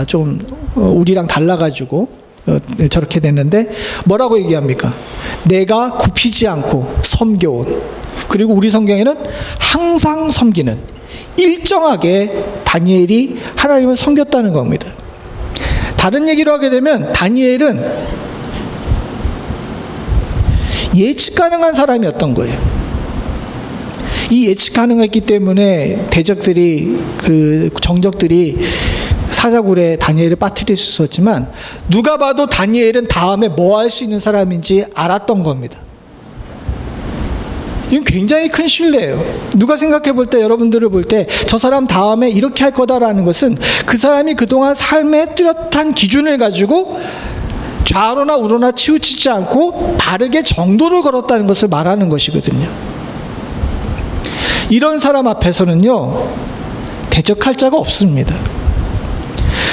좀 우리랑 달라가지고 저렇게 됐는데 뭐라고 얘기합니까? 내가 굽히지 않고 섬겨온, 그리고 우리 성경에는 항상 섬기는, 일정하게 다니엘이 하나님을 섬겼다는 겁니다. 다른 얘기로 하게 되면 다니엘은 예측 가능한 사람이었던 거예요. 이 예측 가능했기 때문에 대적들이, 그 정적들이 사자굴에 다니엘을 빠뜨릴 수 있었지만 누가 봐도 다니엘은 다음에 뭐 할 수 있는 사람인지 알았던 겁니다. 이건 굉장히 큰 신뢰예요. 누가 생각해 볼 때, 여러분들을 볼 때 저 사람 다음에 이렇게 할 거다라는 것은 그 사람이 그동안 삶의 뚜렷한 기준을 가지고 좌로나 우로나 치우치지 않고 바르게 정도를 걸었다는 것을 말하는 것이거든요. 이런 사람 앞에서는요, 대적할 자가 없습니다.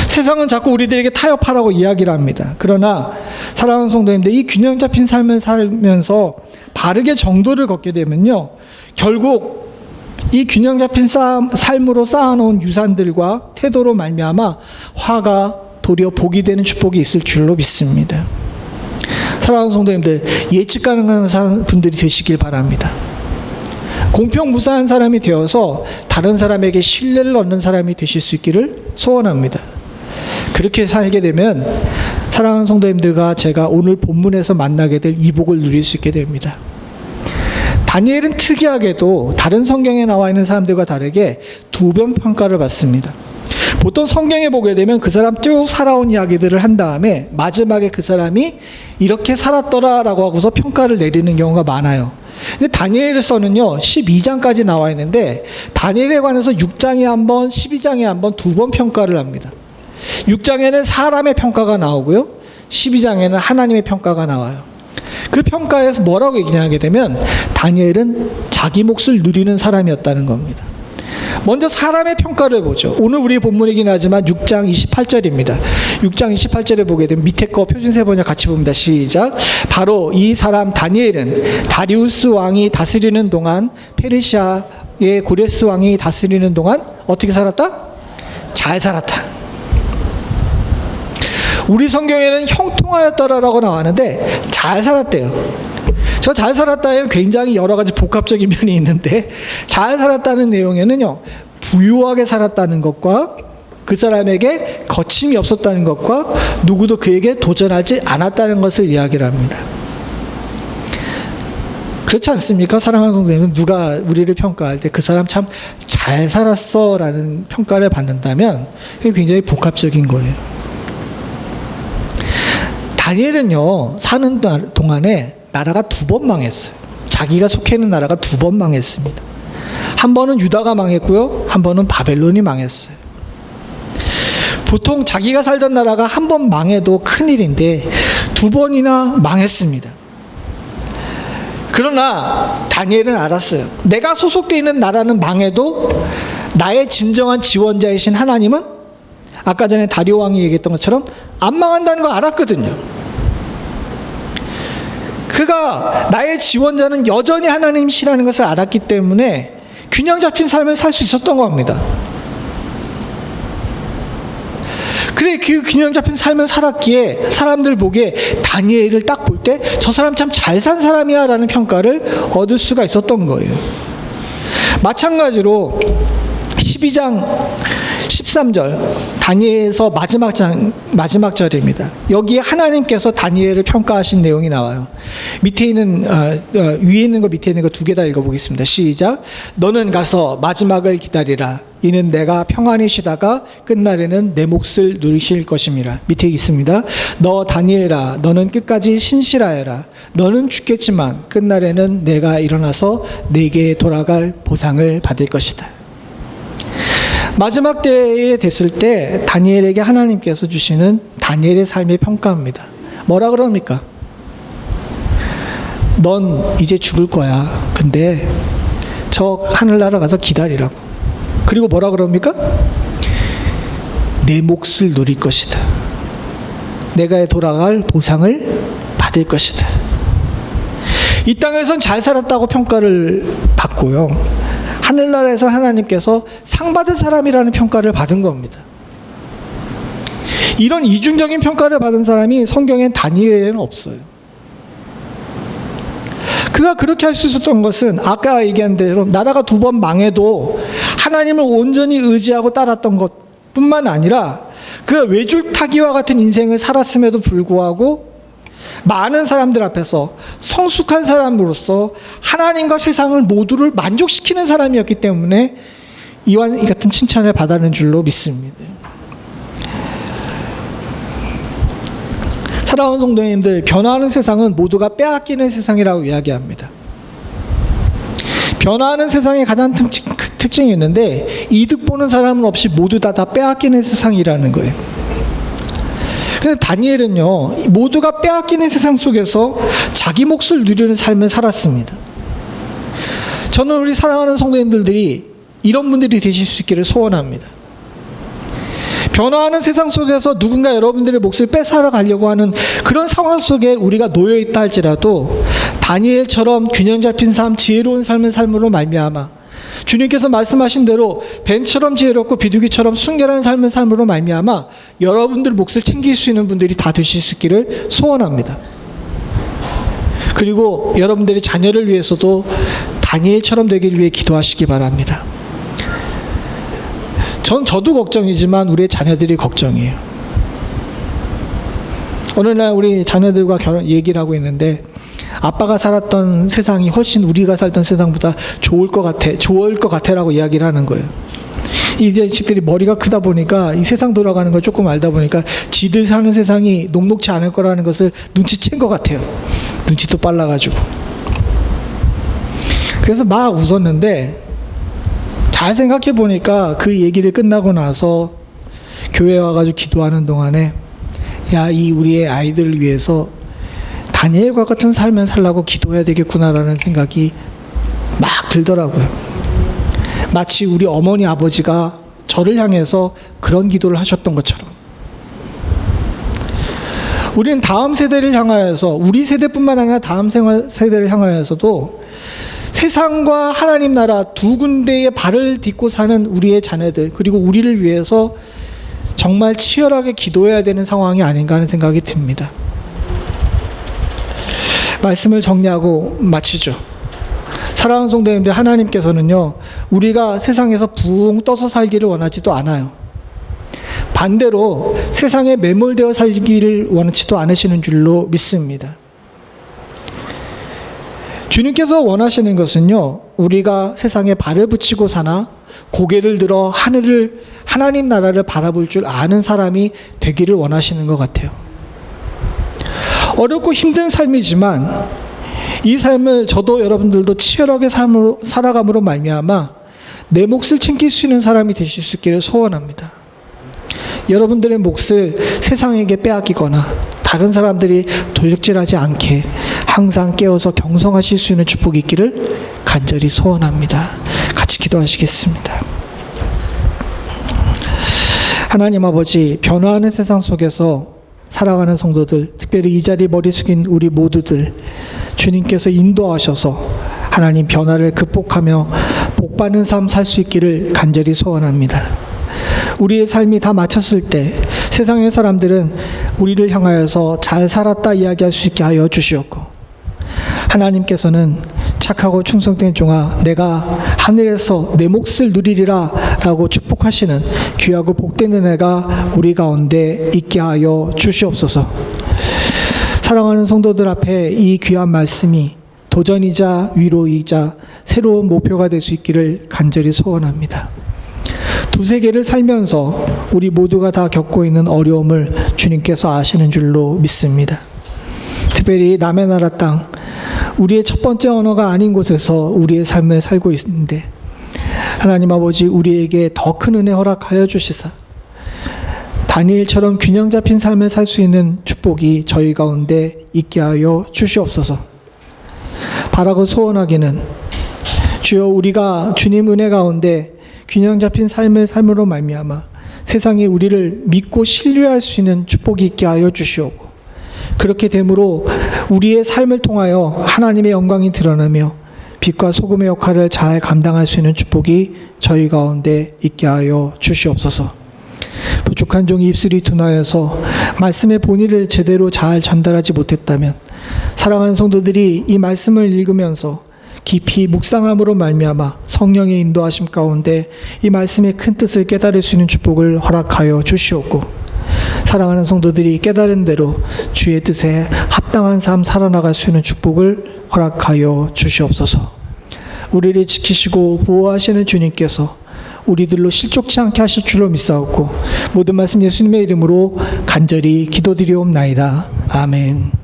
세상은 자꾸 우리들에게 타협하라고 이야기를 합니다. 그러나 사랑하는 성도님들, 이 균형 잡힌 삶을 살면서 바르게 정도를 걷게 되면요, 결국 이 균형 잡힌 삶으로 쌓아놓은 유산들과 태도로 말미암아 화가 도리어 복이 되는 축복이 있을 줄로 믿습니다. 사랑하는 성도님들, 예측 가능한 분들이 되시길 바랍니다. 공평무사한 사람이 되어서 다른 사람에게 신뢰를 얻는 사람이 되실 수 있기를 소원합니다. 그렇게 살게 되면 사랑하는 성도님들과 제가 오늘 본문에서 만나게 될 이 복을 누릴 수 있게 됩니다. 다니엘은 특이하게도 다른 성경에 나와 있는 사람들과 다르게 두 번 평가를 받습니다. 보통 성경에 보게 되면 그 사람 쭉 살아온 이야기들을 한 다음에 마지막에 그 사람이 이렇게 살았더라라고 하고서 평가를 내리는 경우가 많아요. 근데 다니엘서는요 12장까지 나와 있는데 다니엘에 관해서 6장에 한 번, 12장에 한 번, 두 번 평가를 합니다. 6장에는 사람의 평가가 나오고요, 12장에는 하나님의 평가가 나와요. 그 평가에서 뭐라고 얘기하게 되면 다니엘은 자기 몫을 누리는 사람이었다는 겁니다. 먼저 사람의 평가를 보죠. 오늘 우리 본문이긴 하지만 6장 28절입니다. 6장 28절에 보게 되면 밑에 거 표준세 번역 같이 봅니다. 시작. 바로 이 사람 다니엘은 다리우스 왕이 다스리는 동안, 페르시아의 고레스 왕이 다스리는 동안 어떻게 살았다? 잘 살았다. 우리 성경에는 형통하였다라고 나왔는데 잘 살았대요. 저 잘 살았다에 굉장히 여러 가지 복합적인 면이 있는데, 잘 살았다는 내용에는요, 부유하게 살았다는 것과 그 사람에게 거침이 없었다는 것과 누구도 그에게 도전하지 않았다는 것을 이야기를 합니다. 그렇지 않습니까? 사랑하는 성도님은 누가 우리를 평가할 때 그 사람 참 잘 살았어 라는 평가를 받는다면 그게 굉장히 복합적인 거예요. 다니엘은요, 사는 동안에 나라가 두 번 망했어요. 자기가 속해 있는 나라가 두 번 망했습니다. 한 번은 유다가 망했고요, 한 번은 바벨론이 망했어요. 보통 자기가 살던 나라가 한 번 망해도 큰일인데 두 번이나 망했습니다. 그러나 다니엘은 알았어요. 내가 소속되어 있는 나라는 망해도 나의 진정한 지원자이신 하나님은 아까 전에 다리오 왕이 얘기했던 것처럼 안 망한다는 걸 알았거든요. 그가 나의 지원자는 여전히 하나님이시라는 것을 알았기 때문에 균형 잡힌 삶을 살 수 있었던 겁니다. 그래, 그 균형 잡힌 삶을 살았기에 사람들 보기에 다니엘을 딱 볼 때 저 사람 참 잘 산 사람이야 라는 평가를 얻을 수가 있었던 거예요. 마찬가지로 12장 13절 다니엘에서 마지막 절입니다. 여기에 하나님께서 다니엘을 평가하신 내용이 나와요. 밑에 있는 위에 있는 거 밑에 있는 거 두 개 다 읽어보겠습니다. 시작. 너는 가서 마지막을 기다리라. 이는 내가 평안히 쉬다가 끝날에는 내 몫을 누리실 것임이라. 밑에 있습니다. 너 다니엘아, 너는 끝까지 신실하여라. 너는 죽겠지만 끝날에는 내가 일어나서 내게 돌아갈 보상을 받을 것이다. 마지막 때에 됐을 때 다니엘에게 하나님께서 주시는 다니엘의 삶의 평가입니다. 뭐라 그럽니까? 넌 이제 죽을 거야. 근데 저 하늘나라 가서 기다리라고. 그리고 뭐라 그럽니까? 내 몫을 누릴 것이다. 내가 돌아갈 보상을 받을 것이다. 이 땅에선 잘 살았다고 평가를 받고요. 하늘나라에서 하나님께서 상 받을 사람이라는 평가를 받은 겁니다. 이런 이중적인 평가를 받은 사람이 성경엔 다니엘에는 없어요. 그가 그렇게 할 수 있었던 것은 아까 얘기한 대로 나라가 2번 망해도 하나님을 온전히 의지하고 따랐던 것뿐만 아니라 그가 외줄타기와 같은 인생을 살았음에도 불구하고 많은 사람들 앞에서 성숙한 사람으로서 하나님과 세상을 모두를 만족시키는 사람이었기 때문에 이와 같은 칭찬을 받는 줄로 믿습니다. 사랑하는 성도님들, 변화하는 세상은 모두가 빼앗기는 세상이라고 이야기합니다. 변화하는 세상의 가장 특징이 있는데 이득 보는 사람은 없이 모두 다 빼앗기는 세상이라는 거예요. 근데 다니엘은요, 모두가 빼앗기는 세상 속에서 자기 몫을 누리는 삶을 살았습니다. 저는 우리 사랑하는 성도님들이 이런 분들이 되실 수 있기를 소원합니다. 변화하는 세상 속에서 누군가 여러분들의 몫을 뺏어러 가려고 하는 그런 상황 속에 우리가 놓여 있다 할지라도 다니엘처럼 균형 잡힌 삶, 지혜로운 삶을 삶으로 말미암아 주님께서 말씀하신 대로 벤처럼 지혜롭고 비둘기처럼 순결한 삶을 삶으로 말미암아 여러분들 몫을 챙길 수 있는 분들이 다 되실 수 있기를 소원합니다. 그리고 여러분들의 자녀를 위해서도 다니엘처럼 되기를 위해 기도하시기 바랍니다. 저도 걱정이지만 우리의 자녀들이 걱정이에요. 어느 날 우리 자녀들과 얘기를 하고 있는데 아빠가 살았던 세상이 훨씬 우리가 살던 세상보다 좋을 것 같아 라고 이야기를 하는 거예요. 이 자식들이 머리가 크다 보니까 이 세상 돌아가는 걸 조금 알다 보니까 지들 사는 세상이 녹록지 않을 거라는 것을 눈치챈 것 같아요. 눈치도 빨라가지고. 그래서 막 웃었는데 잘 생각해 보니까 그 얘기를 끝나고 나서 교회에 와가지고 기도하는 동안에 야, 이 우리의 아이들을 위해서 다니엘과 같은 삶을 살라고 기도해야 되겠구나라는 생각이 막 들더라고요. 마치 우리 어머니 아버지가 저를 향해서 그런 기도를 하셨던 것처럼 우리는 다음 세대를 향하여서 우리 세대뿐만 아니라 다음 세대를 향하여서도 세상과 하나님 나라 두 군데에 발을 딛고 사는 우리의 자녀들 그리고 우리를 위해서 정말 치열하게 기도해야 되는 상황이 아닌가 하는 생각이 듭니다. 말씀을 정리하고 마치죠. 사랑하는 성도님들, 하나님께서는요 우리가 세상에서 붕 떠서 살기를 원하지도 않아요. 반대로 세상에 매몰되어 살기를 원하지도 않으시는 줄로 믿습니다. 주님께서 원하시는 것은요 우리가 세상에 발을 붙이고 사나 고개를 들어 하나님 나라를 바라볼 줄 아는 사람이 되기를 원하시는 것 같아요. 어렵고 힘든 삶이지만 이 삶을 저도 여러분들도 치열하게 살아감으로 말미암아 내 몫을 챙길 수 있는 사람이 되실 수 있기를 소원합니다. 여러분들의 몫을 세상에게 빼앗기거나 다른 사람들이 도적질하지 않게 항상 깨어서 경성하실 수 있는 축복이 있기를 간절히 소원합니다. 같이 기도하시겠습니다. 하나님 아버지, 변화하는 세상 속에서 살아가는 성도들, 특별히 이 자리에 머리 숙인 우리 모두들 주님께서 인도하셔서 하나님 변화를 극복하며 복받는 삶 살 수 있기를 간절히 소원합니다. 우리의 삶이 다 마쳤을 때 세상의 사람들은 우리를 향하여서 잘 살았다 이야기할 수 있게 하여 주시옵고, 하나님께서는 착하고 충성된 종아 내가 하늘에서 내 몫을 누리리라 라고 축복하시는 귀하고 복된 은혜가 우리 가운데 있게 하여 주시옵소서. 사랑하는 성도들 앞에 이 귀한 말씀이 도전이자 위로이자 새로운 목표가 될 수 있기를 간절히 소원합니다. 두세계를 살면서 우리 모두가 다 겪고 있는 어려움을 주님께서 아시는 줄로 믿습니다. 특별히 남의 나라 땅, 우리의 첫 번째 언어가 아닌 곳에서 우리의 삶을 살고 있는데 하나님 아버지 우리에게 더 큰 은혜 허락하여 주시사 다니엘처럼 균형 잡힌 삶을 살 수 있는 축복이 저희 가운데 있게 하여 주시옵소서. 바라고 소원하기는 주여 우리가 주님 은혜 가운데 균형 잡힌 삶을 삶으로 말미암아 세상이 우리를 믿고 신뢰할 수 있는 축복이 있게 하여 주시옵고, 그렇게 되므로 우리의 삶을 통하여 하나님의 영광이 드러나며 빛과 소금의 역할을 잘 감당할 수 있는 축복이 저희 가운데 있게 하여 주시옵소서. 부족한 종이 입술이 둔하여서 말씀의 본의를 제대로 잘 전달하지 못했다면 사랑하는 성도들이 이 말씀을 읽으면서 깊이 묵상함으로 말미암아 성령의 인도하심 가운데 이 말씀의 큰 뜻을 깨달을 수 있는 축복을 허락하여 주시옵고, 사랑하는 성도들이 깨달은 대로 주의 뜻에 합당한 삶 살아나갈 수 있는 축복을 허락하여 주시옵소서. 우리를 지키시고 보호하시는 주님께서 우리들로 실족치 않게 하실 줄로 믿사옵고 모든 말씀 예수님의 이름으로 간절히 기도드리옵나이다. 아멘.